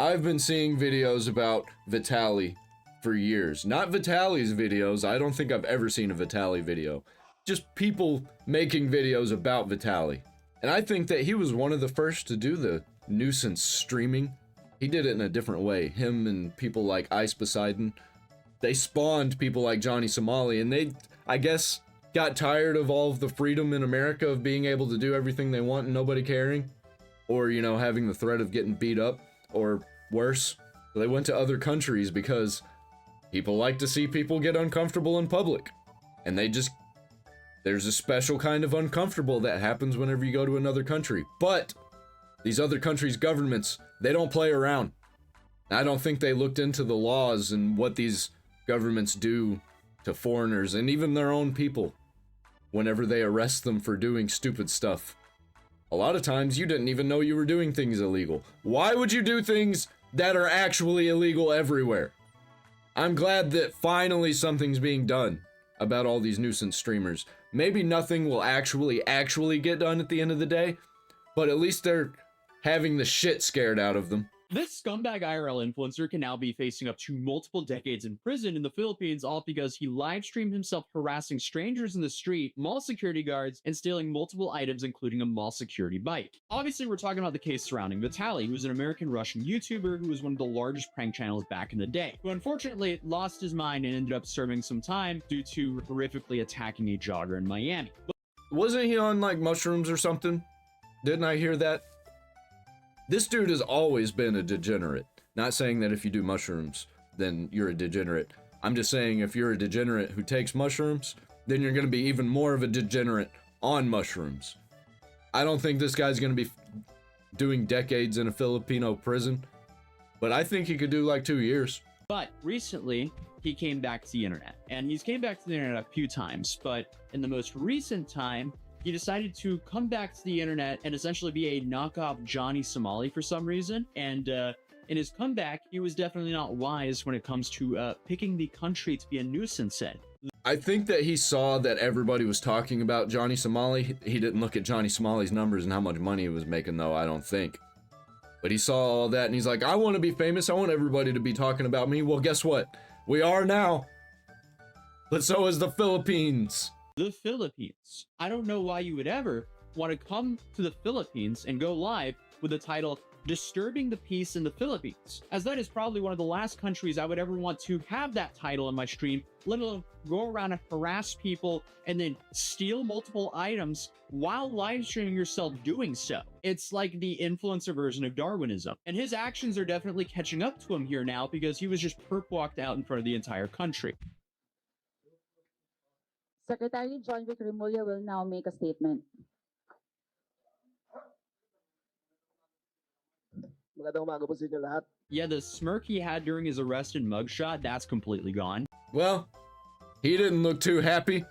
I've been seeing videos about Vitali for years. Not Vitali's videos. I don't think I've ever seen a Vitali video. Just people making videos about Vitali. And I think that he was one of the first to do the nuisance streaming. He did it in a different way. Him and people like Ice Poseidon. They spawned people like Johnny Somali, and they, I guess, got tired of all of the freedom in America of being able to do everything they want and nobody caring. Or, you know, having the threat of getting beat up, or worse. So they went to other countries because people like to see people get uncomfortable in public. And there's a special kind of uncomfortable that happens whenever you go to another country. But these other countries' governments, they don't play around. I don't think they looked into the laws and what these governments do to foreigners and even their own people whenever they arrest them for doing stupid stuff. A lot of times you didn't even know you were doing things illegal. Why would you do things that are actually illegal everywhere? I'm glad that finally something's being done about all these nuisance streamers. Maybe nothing will actually get done at the end of the day, but at least they're having the shit scared out of them. This scumbag IRL influencer can now be facing up to multiple decades in prison in the Philippines, all because he live streamed himself harassing strangers in the street, mall security guards, and stealing multiple items, including a mall security bike. Obviously, we're talking about the case surrounding Vitali, who's an American-Russian YouTuber who was one of the largest prank channels back in the day, who unfortunately lost his mind and ended up serving some time due to horrifically attacking a jogger in Miami. Wasn't he on like mushrooms or something? Didn't I hear that? This dude has always been a degenerate. Not saying that if you do mushrooms, then you're a degenerate. I'm just saying if you're a degenerate who takes mushrooms, then you're going to be even more of a degenerate on mushrooms. I don't think this guy's going to be doing decades in a Filipino prison, but I think he could do like 2 years. But recently, he came back to the internet, and he's came back to the internet a few times, but in the most recent time, he decided to come back to the internet and essentially be a knockoff Johnny Somali for some reason. And in his comeback, he was definitely not wise when it comes to picking the country to be a nuisance in. I think that he saw that everybody was talking about Johnny Somali. He didn't look at Johnny Somali's numbers and how much money he was making, though, I don't think. But he saw all that and he's like, I want to be famous. I want everybody to be talking about me. Well, guess what? We are now. But so is the Philippines. The Philippines. I don't know why you would ever want to come to the Philippines and go live with the title Disturbing the Peace in the Philippines, as that is probably one of the last countries I would ever want to have that title in my stream, let alone go around and harass people and then steal multiple items while live streaming yourself doing so. It's like the influencer version of Darwinism, and his actions are definitely catching up to him here now because he was just perp walked out in front of the entire country. Secretary John Vic Remulla will now make a statement. Magandang umaga po sa inyo lahat. Yeah, the smirk he had during his arrest and mugshot, that's completely gone. Well, he didn't look too happy.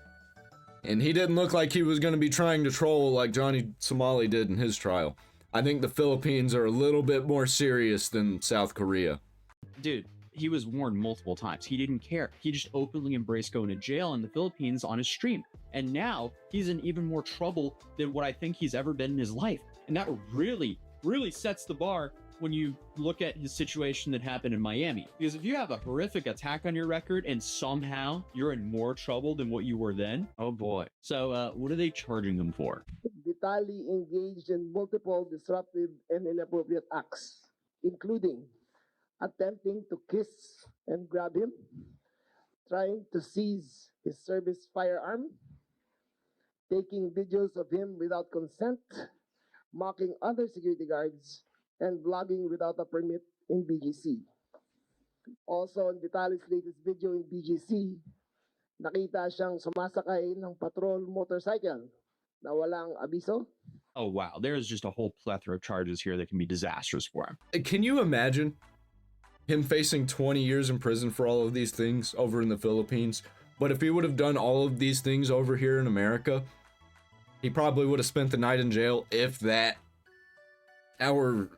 And he didn't look like he was going to be trying to troll like Johnny Somali did in his trial. I think the Philippines are a little bit more serious than South Korea. Dude, he was warned multiple times. He didn't care. He just openly embraced going to jail in the Philippines on his stream. And now he's in even more trouble than what I think he's ever been in his life. And that really, really sets the bar when you look at his situation that happened in Miami. Because if you have a horrific attack on your record and somehow you're in more trouble than what you were then, oh boy. So what are they charging him for? Vitali engaged in multiple disruptive and inappropriate acts, including attempting to kiss and grab him, trying to seize his service firearm, taking videos of him without consent, mocking other security guards, and vlogging without a permit in BGC. Also, in Vitali's latest video in BGC, nakita siyang sumasakay ng patrol motorcycle na walang abiso. Oh wow, there's just a whole plethora of charges here that can be disastrous for him. Can you imagine him facing 20 years in prison for all of these things over in the Philippines? But if he would have done all of these things over here in America, he probably would have spent the night in jail, if that. Our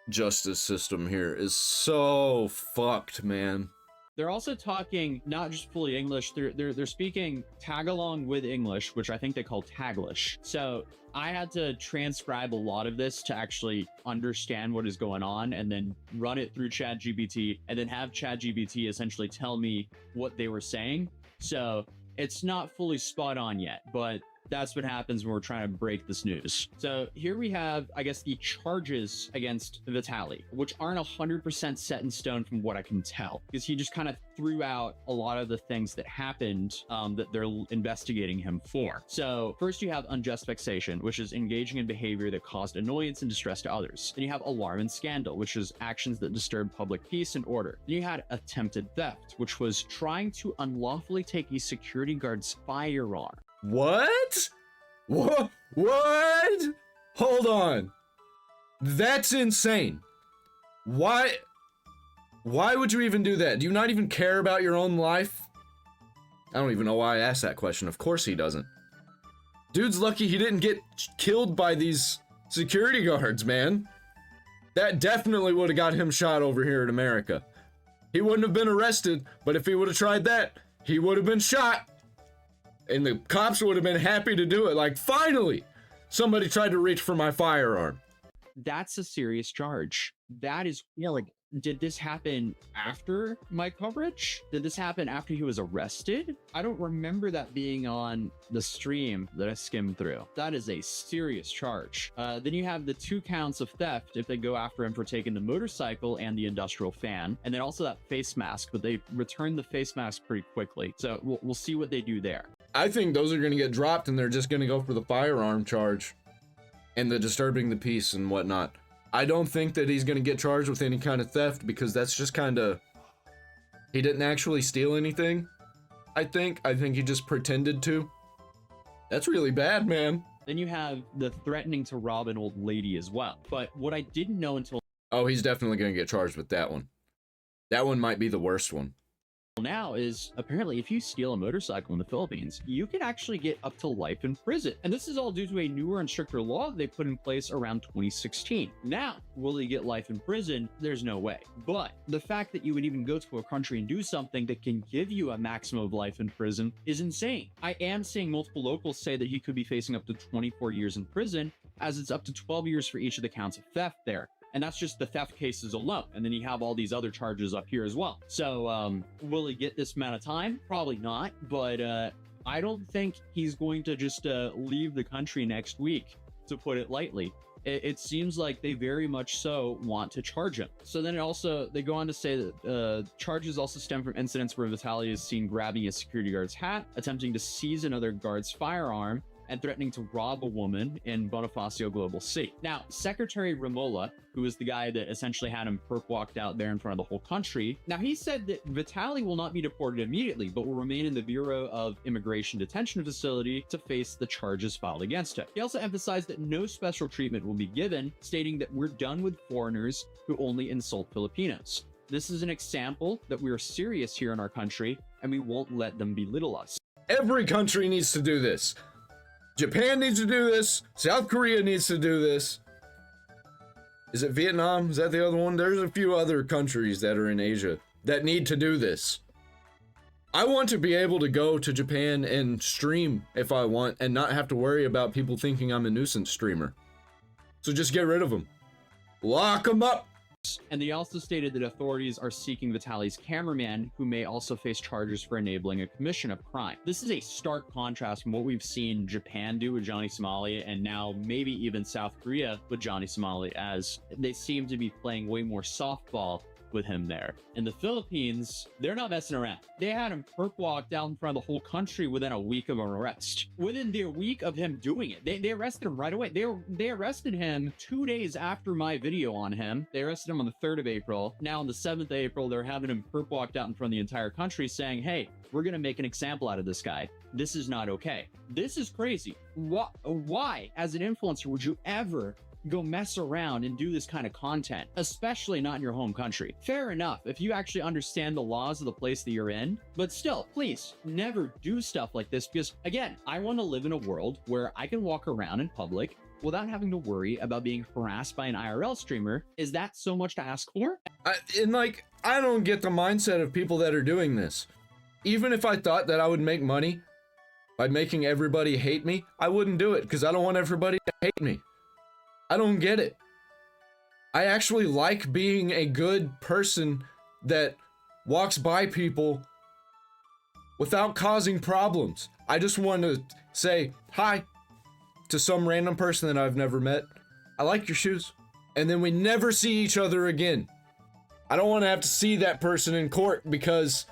justice system here is so fucked, man. They're also talking not just fully English, they're speaking tag-along with English, which I think they call Taglish. So I had to transcribe a lot of this to actually understand what is going on and then run it through ChatGPT and then have ChatGPT essentially tell me what they were saying. So it's not fully spot on yet, but that's what happens when we're trying to break this news. So here we have, I guess, the charges against Vitali, which aren't 100% set in stone from what I can tell, because he just kind of threw out a lot of the things that happened that they're investigating him for. So first you have unjust vexation, which is engaging in behavior that caused annoyance and distress to others. Then you have alarm and scandal, which is actions that disturb public peace and order. Then you had attempted theft, which was trying to unlawfully take a security guard's firearm. What? What? Hold on. That's insane. Why would you even do that? Do you not even care about your own life? I don't even know why I asked that question. Of course he doesn't. Dude's lucky he didn't get killed by these security guards, man. That definitely would have got him shot over here in America. He wouldn't have been arrested, but if he would have tried that, he would have been shot. And the cops would have been happy to do it. Like, finally, somebody tried to reach for my firearm. That's a serious charge. That is, like, did this happen after my coverage? Did this happen after he was arrested? I don't remember that being on the stream that I skimmed through. That is a serious charge. Then you have the 2 counts of theft if they go after him for taking the motorcycle and the industrial fan, and then also that face mask, but they returned the face mask pretty quickly. So we'll see what they do there. I think those are going to get dropped and they're just going to go for the firearm charge and the disturbing the peace and whatnot. I don't think that he's going to get charged with any kind of theft because that's just kind of... He didn't actually steal anything, I think. I think he just pretended to. That's really bad, man. Then you have the threatening to rob an old lady as well. But what I didn't know until... Oh, he's definitely going to get charged with that one. That one might be the worst one. Now is apparently if you steal a motorcycle in the Philippines, you can actually get up to life in prison. And this is all due to a newer and stricter law they put in place around 2016. Now, will he get life in prison? There's no way. But the fact that you would even go to a country and do something that can give you a maximum of life in prison is insane. I am seeing multiple locals say that he could be facing up to 24 years in prison, as it's up to 12 years for each of the counts of theft there. And that's just the theft cases alone. And then you have all these other charges up here as well. So will he get this amount of time? Probably not. But I don't think he's going to just leave the country next week, to put it lightly. It seems like they very much so want to charge him. So then they go on to say that charges also stem from incidents where Vitali is seen grabbing a security guard's hat, attempting to seize another guard's firearm, and threatening to rob a woman in Bonifacio Global C. Now, Secretary Romola, who is the guy that essentially had him perp walked out there in front of the whole country, now he said that Vitali will not be deported immediately, but will remain in the Bureau of Immigration Detention Facility to face the charges filed against him. He also emphasized that no special treatment will be given, stating that we're done with foreigners who only insult Filipinos. This is an example that we are serious here in our country, and we won't let them belittle us. Every country needs to do this. Japan needs to do this. South Korea needs to do this. Is it Vietnam? Is that the other one? There's a few other countries that are in Asia that need to do this. I want to be able to go to Japan and stream if I want and not have to worry about people thinking I'm a nuisance streamer. So just get rid of them. Lock them up. And they also stated that authorities are seeking Vitali's cameraman, who may also face charges for enabling a commission of crime. This is a stark contrast from what we've seen Japan do with Johnny Somali, and now maybe even South Korea with Johnny Somali, as they seem to be playing way more softball with him there. In the Philippines, they're not messing around. They had him perp walk down in front of the whole country within a week of an arrest. Within the week of him doing it, they arrested him right away. They arrested him 2 days after my video on him. They arrested him on the 3rd of April. Now on the 7th of April, they're having him perp walked out in front of the entire country saying, hey, we're gonna make an example out of this guy. This is not okay. This is crazy. Why, as an influencer, would you ever go mess around and do this kind of content, especially not in your home country? Fair enough if you actually understand the laws of the place that you're in, but still, please never do stuff like this, because again, I want to live in a world where I can walk around in public without having to worry about being harassed by an IRL streamer. Is that so much to ask for? I don't get the mindset of people that are doing this. Even if I thought that I would make money by making everybody hate me, I wouldn't do it because I don't want everybody to hate me. I don't get it. I actually like being a good person that walks by people without causing problems. I just want to say hi to some random person that I've never met. I like your shoes. And then we never see each other again. I don't want to have to see that person in court because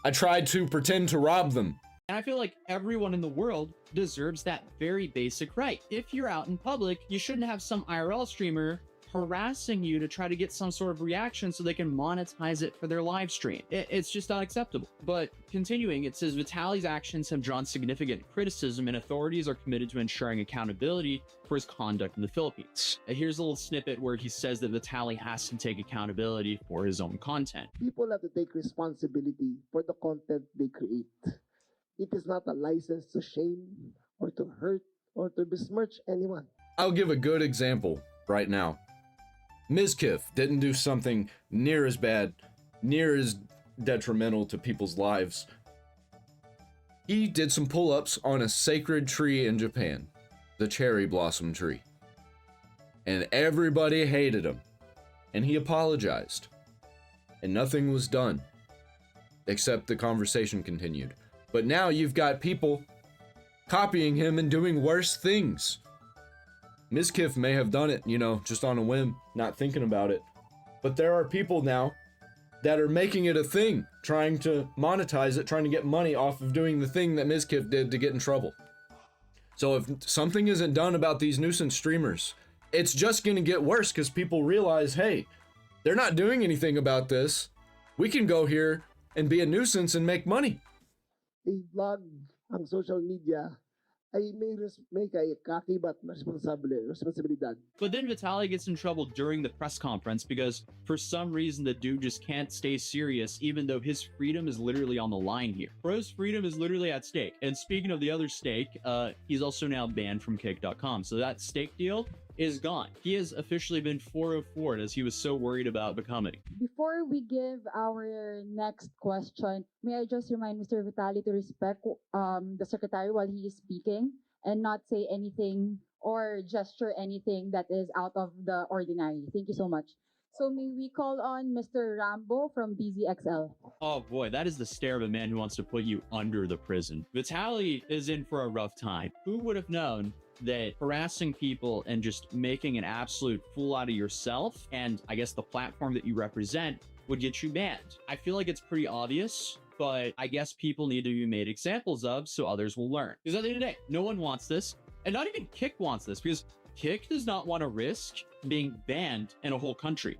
I tried to pretend to rob them. And I feel like everyone in the world deserves that very basic right. If you're out in public, you shouldn't have some IRL streamer harassing you to try to get some sort of reaction so they can monetize it for their live stream. It's just unacceptable. But continuing, it says Vitaly's actions have drawn significant criticism and authorities are committed to ensuring accountability for his conduct in the Philippines. Here's a little snippet where he says that Vitaly has to take accountability for his own content. People have to take responsibility for the content they create. It is not a license to shame or to hurt or to besmirch anyone. I'll give a good example right now. Mizkif didn't do something near as bad, near as detrimental to people's lives. He did some pull-ups on a sacred tree in Japan, the cherry blossom tree. And everybody hated him. And he apologized. And nothing was done. Except the conversation continued. But now you've got people copying him and doing worse things. Mizkif may have done it, just on a whim, not thinking about it. But there are people now that are making it a thing, trying to monetize it, trying to get money off of doing the thing that Mizkif did to get in trouble. So if something isn't done about these nuisance streamers, it's just going to get worse because people realize, hey, they're not doing anything about this. We can go here and be a nuisance and make money. A vlog ang social media ay may kaakibat na responsibilidad. But then Vitaly gets in trouble during the press conference because for some reason the dude just can't stay serious even though his freedom is literally on the line here. Bro's freedom is literally at stake. And speaking of the other stake, he's also now banned from kick.com. So that stake deal is gone. He has officially been 404'd as he was so worried about becoming. Before we give our next question, may I just remind Mr. Vitali to respect the secretary while he is speaking and not say anything or gesture anything that is out of the ordinary. Thank you so much. So may we call on Mr. Rambo from BZXL. Oh boy, that is the stare of a man who wants to put you under the prison. Vitaly is in for a rough time. Who would have known that harassing people and just making an absolute fool out of yourself and I guess the platform that you represent would get you banned? I feel like it's pretty obvious, but I guess people need to be made examples of so others will learn. Because at the end of the day, no one wants this, and not even Kick wants this, because Kick does not want to risk being banned in a whole country.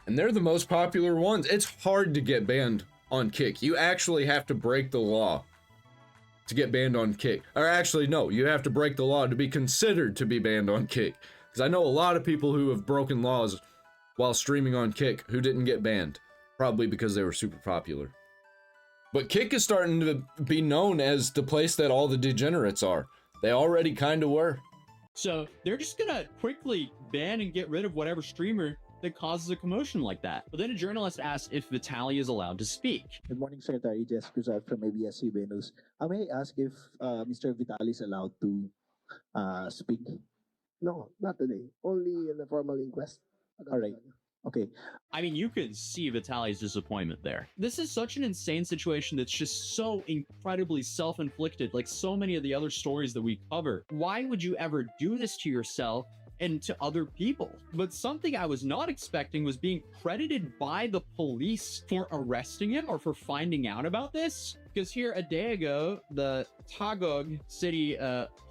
And they're the most popular ones. It's hard to get banned on Kick. You actually have to break the law to get banned on Kick. Or actually, no, you have to break the law to be considered to be banned on Kick. Because I know a lot of people who have broken laws while streaming on Kick who didn't get banned. Probably because they were super popular. But Kick is starting to be known as the place that all the degenerates are. They already kind of were. So they're just gonna quickly ban and get rid of whatever streamer that causes a commotion like that. But then a journalist asked if Vitaly is allowed to speak. Good morning, Secretary. Jess Cruzat from ABS-CBN News. May I ask if Mr. Vitali is allowed to speak? No, not today. Only in the formal inquest. All right. Okay. I mean, you could see Vitaly's disappointment there. This is such an insane situation that's just so incredibly self-inflicted, like so many of the other stories that we cover. Why would you ever do this to yourself and to other people? But something I was not expecting was being credited by the police for arresting him or for finding out about this. Because here a day ago, the Taguig City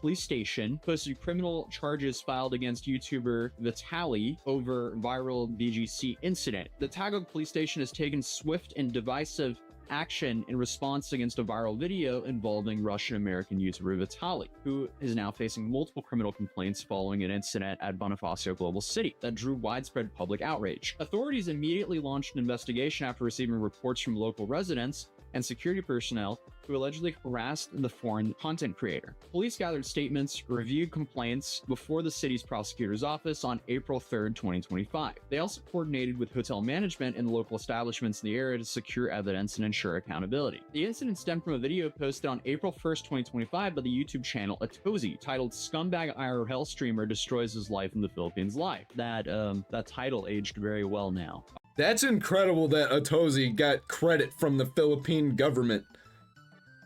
police station posted criminal charges filed against YouTuber Vitaly over viral BGC incident. The Taguig police station has taken swift and divisive action in response against a viral video involving Russian-American YouTuber Vitaly, who is now facing multiple criminal complaints following an incident at Bonifacio Global City that drew widespread public outrage. Authorities immediately launched an investigation after receiving reports from local residents and security personnel who allegedly harassed the foreign content creator. Police gathered statements, reviewed complaints before the city's prosecutor's office on April 3rd, 2025. They also coordinated with hotel management and local establishments in the area to secure evidence and ensure accountability. The incident stemmed from a video posted on April 1st, 2025 by the YouTube channel Atozi, titled "Scumbag IRL Streamer Destroys His Life in the Philippines Live." That title aged very well now. That's incredible that Atozi got credit from the Philippine government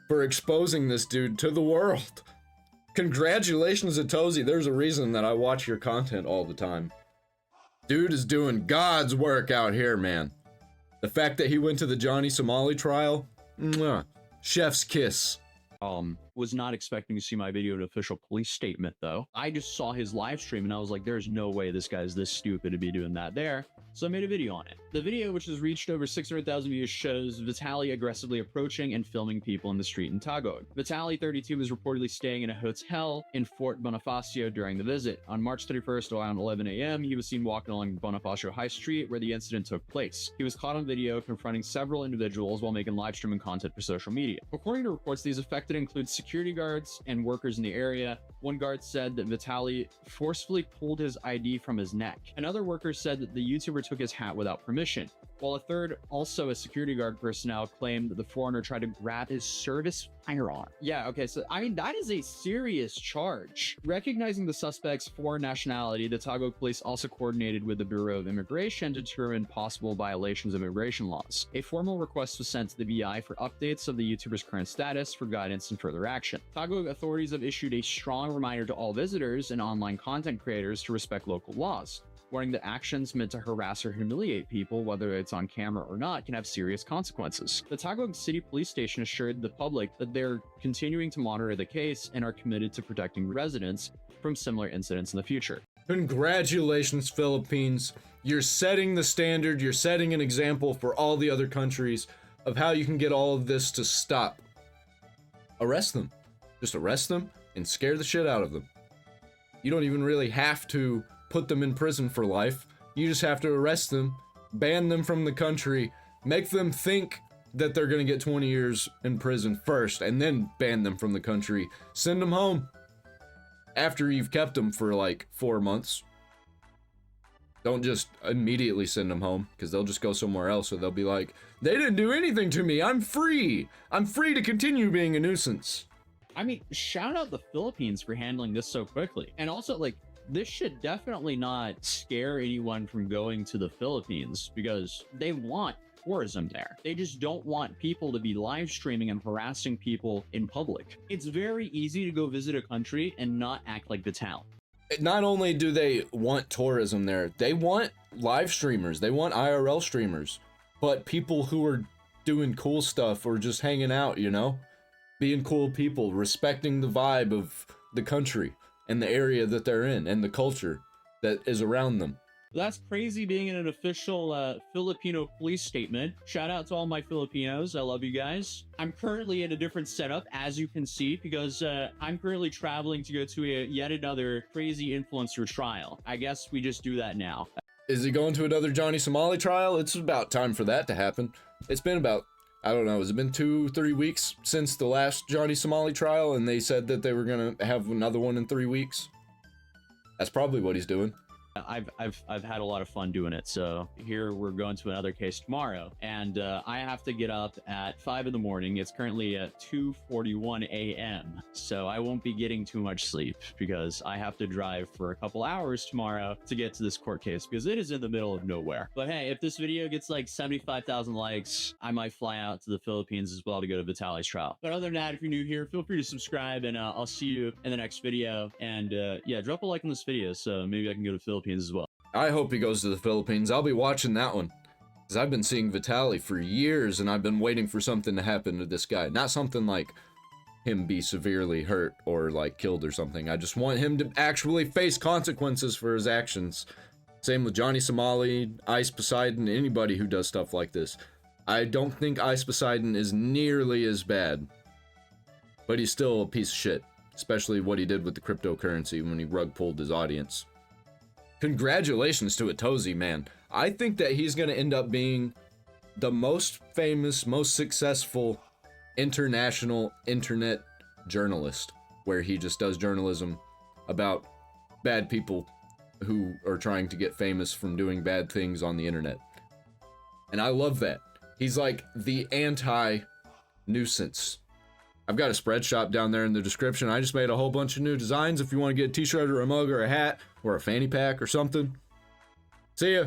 for exposing this dude to the world. Congratulations, Atozi. There's a reason that I watch your content all the time. Dude is doing God's work out here, man. The fact that he went to the Johnny Somali trial, mwah, chef's kiss. Was not expecting to see my video in an official police statement, though. I just saw his live stream and I was like, there's no way this guy's this stupid to be doing that there. So I made a video on it. The video, which has reached over 600,000 views, shows Vitali aggressively approaching and filming people in the street in Taguig. Vitali, 32, was reportedly staying in a hotel in Fort Bonifacio during the visit. On March 31st, around 11 a.m., he was seen walking along Bonifacio High Street where the incident took place. He was caught on video confronting several individuals while making live streaming content for social media. According to reports, these affected include security guards and workers in the area. One guard said that Vitali forcefully pulled his ID from his neck. Another worker said that the YouTuber took his hat without permission, while a third, also a security guard personnel, claimed that the foreigner tried to grab his service firearm. Yeah, okay, so I mean, that is a serious charge. Recognizing the suspect's foreign nationality, the Taguig police also coordinated with the Bureau of Immigration to determine possible violations of immigration laws. A formal request was sent to the BI for updates of the YouTuber's current status for guidance and further action. Taguig authorities have issued a strong reminder to all visitors and online content creators to respect local laws, warning that actions meant to harass or humiliate people, whether it's on camera or not, can have serious consequences. The Taguig City Police Station assured the public that they're continuing to monitor the case and are committed to protecting residents from similar incidents in the future. Congratulations, Philippines. You're setting the standard, you're setting an example for all the other countries of how you can get all of this to stop. Arrest them. Just arrest them and scare the shit out of them. You don't even really have to put them in prison for life. You just have to arrest them, ban them from the country, make them think that they're gonna get 20 years in prison first, and then ban them from the country. Send them home after you've kept them for like 4 months. Don't just immediately send them home, because they'll just go somewhere else, or they'll be like, they didn't do anything to me, I'm free to continue being a nuisance. I mean, shout out the Philippines for handling this so quickly. And also, like, this should definitely not scare anyone from going to the Philippines, because they want tourism there. They just don't want people to be live streaming and harassing people in public. It's very easy to go visit a country and not act like Vitali. Not only do they want tourism there, they want live streamers, they want IRL streamers, but people who are doing cool stuff or just hanging out, you know? Being cool people, respecting the vibe of the country and the area that they're in and the culture that is around them. That's crazy being in an official Filipino police statement. Shout out to all my Filipinos. I love you guys. I'm currently in a different setup, as you can see, because I'm currently traveling to go to yet another crazy influencer trial. I guess we just do that now. Is he going to another Johnny Somali trial? It's about time for that to happen. It's been about, I don't know, has it been 2-3 weeks since the last Johnny Somali trial, and they said that they were gonna have another one in 3 weeks? That's probably what he's doing. I've had a lot of fun doing it. So here we're going to another case tomorrow, and I have to get up at 5 in the morning. It's currently at 2:41 a.m. So I won't be getting too much sleep because I have to drive for a couple hours tomorrow to get to this court case because it is in the middle of nowhere. But hey, if this video gets like 75,000 likes, I might fly out to the Philippines as well to go to Vitali's trial. But other than that, if you're new here, feel free to subscribe, and I'll see you in the next video. And yeah, drop a like on this video so maybe I can go to Philippines as well. I hope he goes to the Philippines. I'll be watching that one, because I've been seeing Vitali for years, and I've been waiting for something to happen to this guy. Not something like him be severely hurt or like killed or something. I just want him to actually face consequences for his actions. Same with Johnny Somali, Ice Poseidon, anybody who does stuff like this. I don't think Ice Poseidon is nearly as bad, but he's still a piece of shit, especially what he did with the cryptocurrency when he rug pulled his audience. Congratulations to Atozi, man. I think that he's going to end up being the most famous, most successful international internet journalist, where he just does journalism about bad people who are trying to get famous from doing bad things on the internet. And I love that. He's like the anti-nuisance. I've got a spread shop down there in the description. I just made a whole bunch of new designs if you want to get a t-shirt or a mug or a hat or a fanny pack or something. See ya.